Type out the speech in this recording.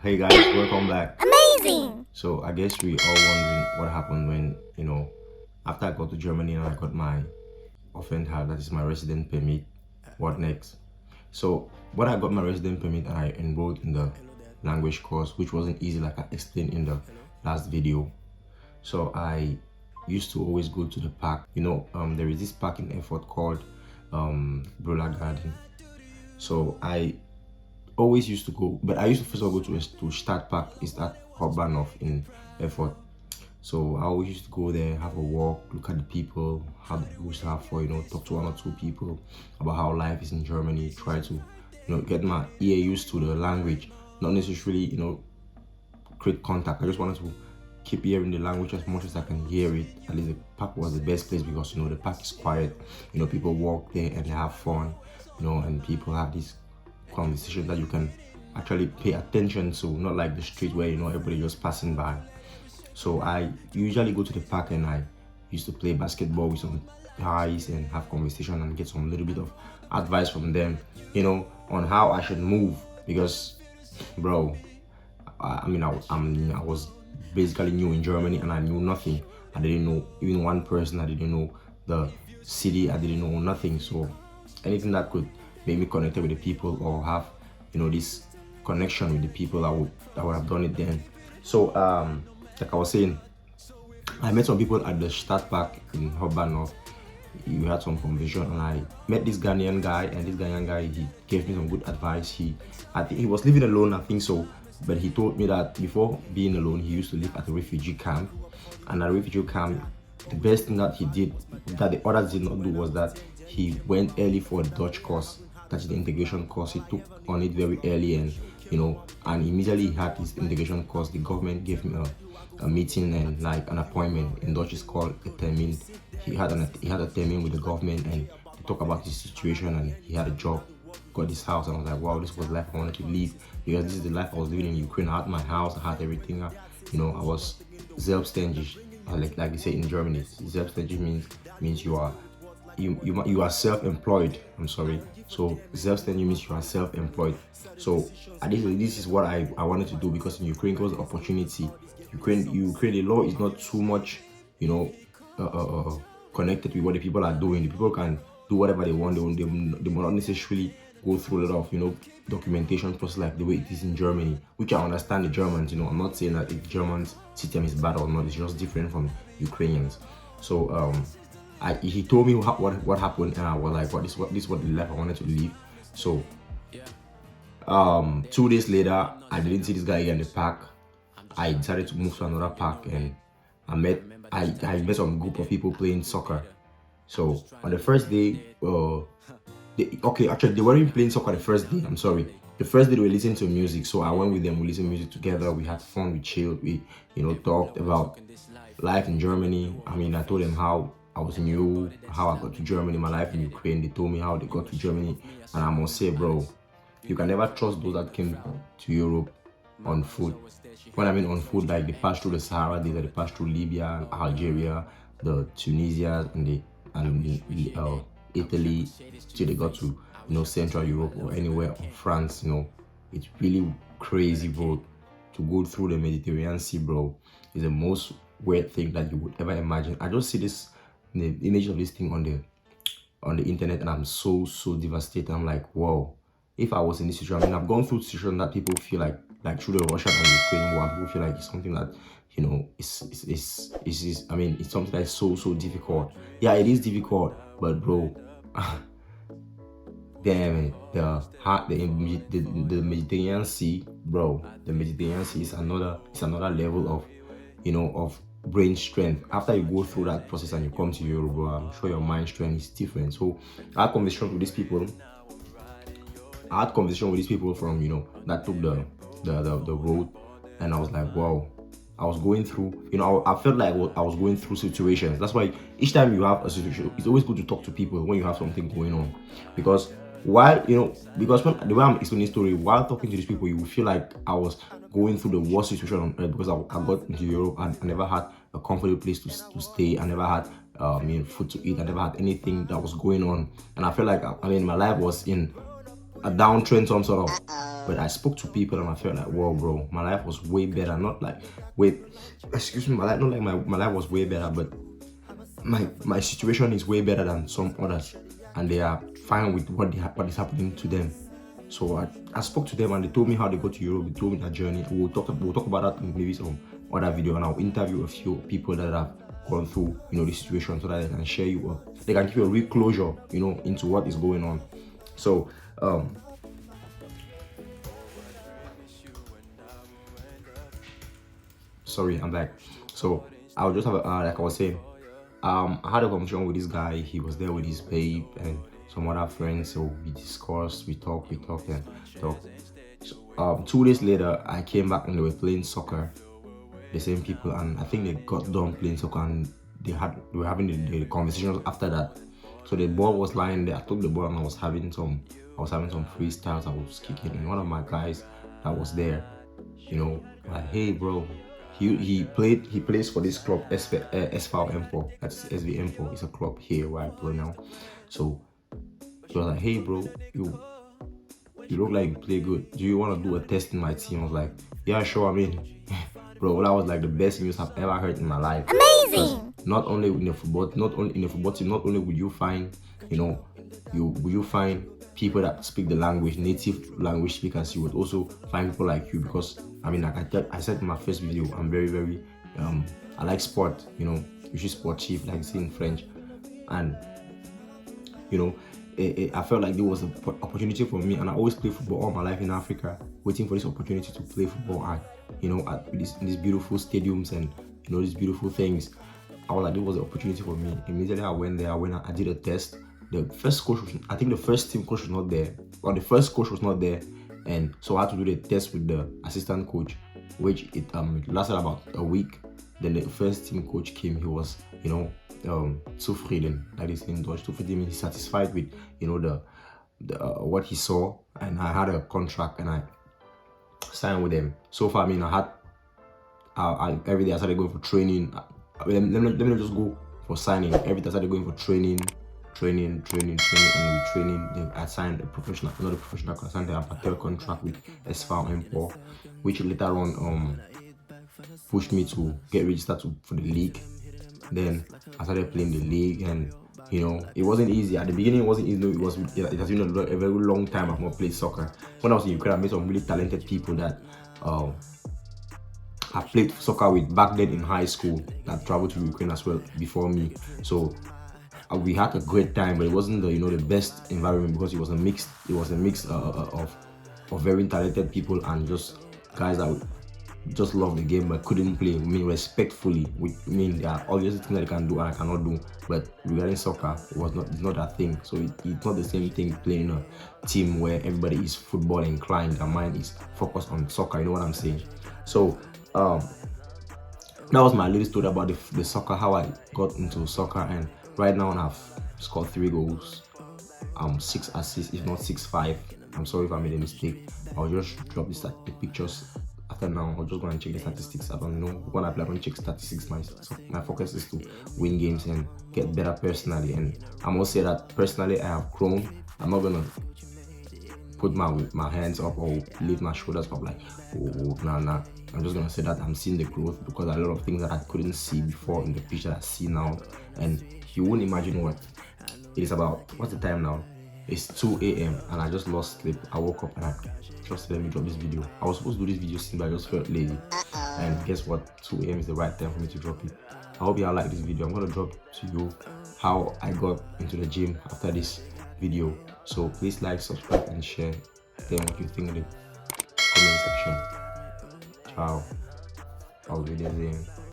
Hey guys, welcome back. Amazing! So I guess we all wondering what happened when, after I got to Germany and I got my Aufenthalt, that is my resident permit. What next? So when I got my resident permit and I enrolled in the language course, which wasn't easy like I explained in the last video. So I used to always go to the park. There is this park in Erfurt called Brüller Garden. So I always used to go, but I used to first of all go to Stadtpark, is that Hauptbahnhof in Erfurt. So I always used to go there, have a walk, look at the people, how the people used to have for, talk to one or two people about how life is in Germany, try to, get my ear used to the language, not necessarily, create contact. I just wanted to keep hearing the language as much as I can hear it. At least the park was the best place because, the park is quiet, people walk there and they have fun, and people have this conversation that you can actually pay attention to, not like the street where everybody just passing by. So I usually go to the park and I used to play basketball with some guys and have conversation and get some little bit of advice from them, on how I should move. Because, bro, I was basically new in Germany and I knew nothing. I didn't know even one person. I didn't know the city. I didn't know nothing. So anything that could make me connected with the people or have this connection with the people, I would have done it then. So like I was saying, I met some people at the Stadtpark in Hauptbahnhof. We had some conversation and I met this Ghanaian guy, and this Ghanaian guy, he gave me some good advice. I think he was living alone, I think so, but he told me that before being alone he used to live at a refugee camp, and at a refugee camp the best thing that he did that the others did not do was that he went early for the Dutch course, that is the integration course. He took on it very early, and and immediately he had his integration course. The government gave him a meeting and like an appointment. In Dutch is called a termin. He had a termin with the government and to talk about his situation, and he had a job, got this house, and I was like, wow, this was the life I wanted to live, because this is the life I was living in Ukraine. I had my house, I had everything. I was selbstständig, like they say in Germany. Selbstständig means you are self-employed. I'm sorry. So selbstständig means you are self-employed. So this is what I wanted to do, because in Ukraine it was an opportunity. Ukraine the law is not too much, connected with what the people are doing. The people can do whatever they want. They will not necessarily go through a lot of documentation process like the way it is in Germany, which I understand the Germans. I'm not saying that the Germans system is bad or not. It's just different from Ukrainians. So he told me what happened, and I was like, this is what the life I wanted to live. So 2 days later, I didn't see this guy again in the park. I decided to move to another park, and I met some group of people playing soccer. So on the first day, actually they weren't even playing soccer the first day. I'm sorry. The first day they were listening to music, so I went with them. We listened to music together. We had fun. We chilled. We talked about life in Germany. I told them how I was new, how I got to Germany, my life in Ukraine. They told me how they got to Germany, and I must say, bro, you can never trust those that came to Europe on foot. When I mean on foot, like they passed through the Sahara, they passed through Libya, Algeria, the Tunisia, and Italy, till they got to Central Europe or anywhere, or France. It's really crazy, bro. To go through the Mediterranean Sea, bro, is the most weird thing that you would ever imagine. I just see the image of this thing on the internet, and I'm so devastated. I'm like, whoa. If I was in this situation, I've gone through situations that people feel like through the Russia and Ukraine war, people feel like it's something that it's something that is so difficult. Yeah, it is difficult, but bro, damn it, the Mediterranean Sea, bro, the Mediterranean Sea is another level of of brain strength. After you go through that process and you come to Europe, bro, I'm sure your mind strength is different. So I had conversations with these people. From that took the road, and I was like, wow. I was going through, I felt like I was going through situations. That's why each time you have a situation, it's always good to talk to people when you have something going on, because because when the way I'm explaining the story, while talking to these people, you will feel like I was going through the worst situation on earth, because I got into Europe and I never had a comfortable place to stay. I never had food to eat. I never had anything that was going on, and I felt like my life was in a downtrend, some sort of. But I spoke to people and I felt like, whoa, bro, my life was way better. Not like, wait, excuse me, my life, not like my life was way better, but my situation is way better than some others, and they are fine with what is happening to them. So I spoke to them and they told me how they got to Europe. They told me their journey. We'll talk about that in maybe some other video, and I'll interview a few people that have gone through, you know, the situation, so that they can share you they can give you a real closure, you know, into what is going on. So sorry, I'm back. So I'll just have like I was saying, I had a conversation with this guy. He was there with his babe and some other friends. So we discussed, we talked and talked. So, 2 days later, I came back and they were playing soccer, the same people, and I think they got done playing soccer and they were having the conversations after that. So the ball was lying there. I took the ball and I was having some freestyles. I was kicking, and one of my guys that was there, you know, like, hey bro, he plays for this club, SV Empor. That's SV Empor. It's a club here where I play now. So he was like, hey bro, you look like you play good. Do you want to do a test in my team? I was like, yeah, sure. I mean, bro, that was like the best news I've ever heard in my life. Amazing. Not only in the football team, not only will you find, you know, will you find people that speak the language, native language speakers, you would also find people like you, because I mean, like I said in my first video, I'm very I like sport, you know, usually sportif, like it's in French, and you know, I felt like there was an opportunity for me, and I always play football all my life in Africa, waiting for this opportunity to play football at, you know, at these beautiful stadiums and, you know, these beautiful things. I was like, there was an opportunity for me. Immediately I went there. I did a test. The first coach I think the first team coach was not there, or the first coach was not there, and so I had to do the test with the assistant coach, which it lasted about a week. Then the first team coach came. He was, you know, zufrieden, that is in Dutch. Zufrieden means he's satisfied with, you know, the what he saw, and I had a contract and I signed with them. So far, I mean, every day I started going for training. Let me just go for signing. Every day I started going for training, and with training, then I signed a professional, not a professional, I signed a amateur contract with SV Empor, which later on pushed me to get registered for the league. Then I started playing the league, and you know, it wasn't easy. At the beginning, it wasn't easy. It has been a very long time I've not played soccer. When I was in Ukraine, I met some really talented people that I played soccer with back then in high school, that traveled to Ukraine as well before me. So we had a great time, but it wasn't the, you know, the best environment, because it was a mix of very talented people and just guys that just love the game but couldn't play. I mean, respectfully, I mean, there are obviously things that I can do and I cannot do, but regarding soccer, it's not that thing. So it's not the same thing playing a team where everybody is football inclined, their mind is focused on soccer, you know what I'm saying? So that was my little story about the soccer, how I got into soccer, and right now I've scored 3 goals, 6 assists, if not 6-5. I'm sorry if I made a mistake. I'll just drop the pictures after now. I'll just go and check the statistics. I don't know when I play, I don't check statistics. My focus is to win games and get better personally, and I must say that personally I have grown. I'm not gonna put my hands up or lift my shoulders up like, oh, nah. I'm just gonna say that I'm seeing the growth, because a lot of things that I couldn't see before in the pitch that I see now. And you wouldn't imagine what it is about. What's the time now? It's 2 a.m. and I just lost sleep. I woke up and I just let me drop this video. I was supposed to do this video soon, but I just felt lazy. And guess what? 2 a.m. is the right time for me to drop it. I hope you all like this video. I'm gonna drop to you how I got into the gym after this video. So please like, subscribe, and share. Tell me what you think in the comment section. Ciao. I'll be there.